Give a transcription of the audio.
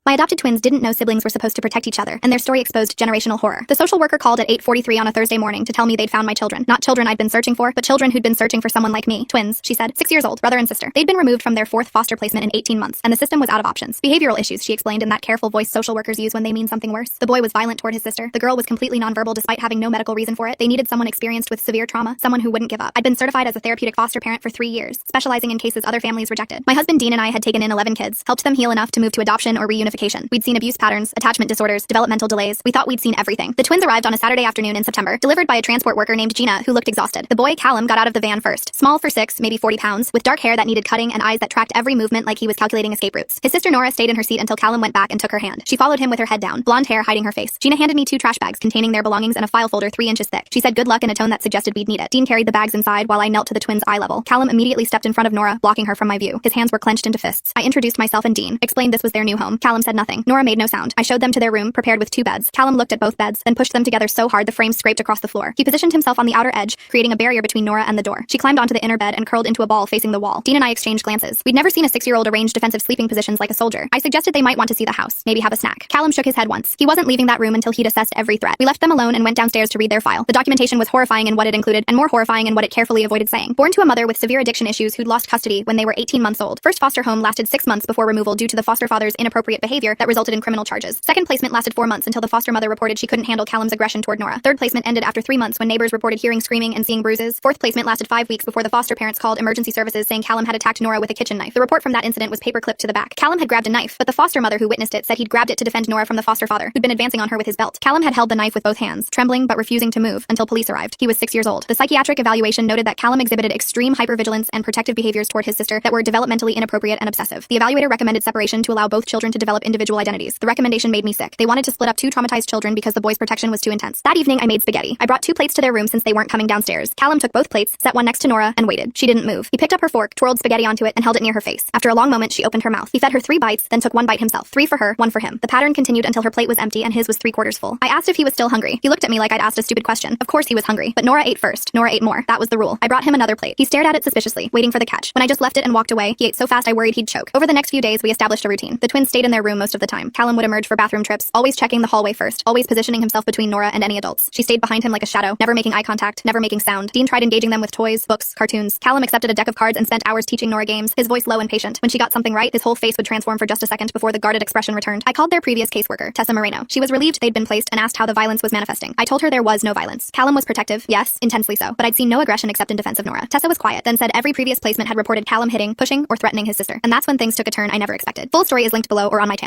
My adopted twins didn't know siblings were supposed to protect each other, and their story exposed generational horror. The social worker called at 8:43 on a Thursday morning to tell me they'd found my children. Not children I'd been searching for, but children who'd been searching for someone like me. Twins, she said. 6 years old, brother and sister. They'd been removed from their fourth foster placement in 18 months, and the system was out of options. Behavioral issues, she explained in that careful voice social workers use when they mean something worse. The boy was violent toward his sister. The girl was completely nonverbal despite having no medical reason for it. They needed someone experienced with severe trauma, someone who wouldn't give up. I'd been certified as a therapeutic foster parent for 3 years, specializing in cases other families rejected. My husband Dean and I had taken in 11 kids, helped them heal enough to move to adoption or reunification. We'd seen abuse patterns, attachment disorders, developmental delays. We thought we'd seen everything. The twins arrived on a Saturday afternoon in September, delivered by a transport worker named Gina, who looked exhausted. The boy, Callum, got out of the van first. Small for 6, maybe 40 pounds, with dark hair that needed cutting and eyes that tracked every movement like he was calculating escape routes. His sister Nora stayed in her seat until Callum went back and took her hand. She followed him with her head down, blonde hair hiding her face. Gina handed me 2 trash bags containing their belongings and a file folder 3 inches thick. She said good luck in a tone that suggested we'd need it. Dean carried the bags inside while I knelt to the twins' eye level. Callum immediately stepped in front of Nora, blocking her from my view. His hands were clenched into fists. I introduced myself and Dean, explained this was their new home. Callum said nothing. Nora made no sound. I showed them to their room, prepared with 2 beds. Callum looked at both beds, then pushed them together so hard the frames scraped across the floor. He positioned himself on the outer edge, creating a barrier between Nora and the door. She climbed onto the inner bed and curled into a ball facing the wall. Dean and I exchanged glances. We'd never seen a 6-year-old arrange defensive sleeping positions like a soldier. I suggested they might want to see the house, maybe have a snack. Callum shook his head once. He wasn't leaving that room until he'd assessed every threat. We left them alone and went downstairs to read their file. The documentation was horrifying in what it included, and more horrifying in what it carefully avoided saying. Born to a mother with severe addiction issues who'd lost custody when they were 18 months old. First foster home lasted 6 months before removal due to the foster father's inappropriate behavior that resulted in criminal charges. Second placement lasted 4 months until the foster mother reported she couldn't handle Callum's aggression toward Nora. Third placement ended after 3 months when neighbors reported hearing screaming and seeing bruises. Fourth placement lasted 5 weeks before the foster parents called emergency services saying Callum had attacked Nora with a kitchen knife. The report from that incident was paperclipped to the back. Callum had grabbed a knife, but the foster mother who witnessed it said he'd grabbed it to defend Nora from the foster father, who'd been advancing on her with his belt. Callum had held the knife with both hands, trembling but refusing to move, until police arrived. He was 6 years old. The psychiatric evaluation noted that Callum exhibited extreme hypervigilance and protective behaviors toward his sister that were developmentally inappropriate and obsessive. The evaluator recommended separation to allow both children to develop individual identities. The recommendation made me sick. They wanted to split up 2 traumatized children because the boy's protection was too intense. That evening, I made spaghetti. I brought 2 plates to their room since they weren't coming downstairs. Callum took both plates, set one next to Nora, and waited. She didn't move. He picked up her fork, twirled spaghetti onto it, and held it near her face. After a long moment, she opened her mouth. He fed her 3 bites, then took 1 bite himself. 3 for her, 1 for him. The pattern continued until her plate was empty and his was 3/4 full. I asked if he was still hungry. He looked at me like I'd asked a stupid question. Of course he was hungry, but Nora ate first. Nora ate more. That was the rule. I brought him another plate. He stared at it suspiciously, waiting for the catch. When I just left it and walked away, he ate so fast I worried he'd choke. Over the next few days, we established a routine. The twins stayed in their room most of the time. Callum would emerge for bathroom trips, always checking the hallway first, always positioning himself between Nora and any adults. She stayed behind him like a shadow, never making eye contact, never making sound. Dean tried engaging them with toys, books, cartoons. Callum accepted a deck of cards and spent hours teaching Nora games, his voice low and patient. When she got something right, his whole face would transform for just a second before the guarded expression returned. I called their previous caseworker, Tessa Moreno. She was relieved they'd been placed and asked how the violence was manifesting. I told her there was no violence. Callum was protective, yes, intensely so, but I'd seen no aggression except in defense of Nora. Tessa was quiet, then said every previous placement had reported Callum hitting, pushing, or threatening his sister. And that's when things took a turn I never expected. Full story is linked below or on my channel.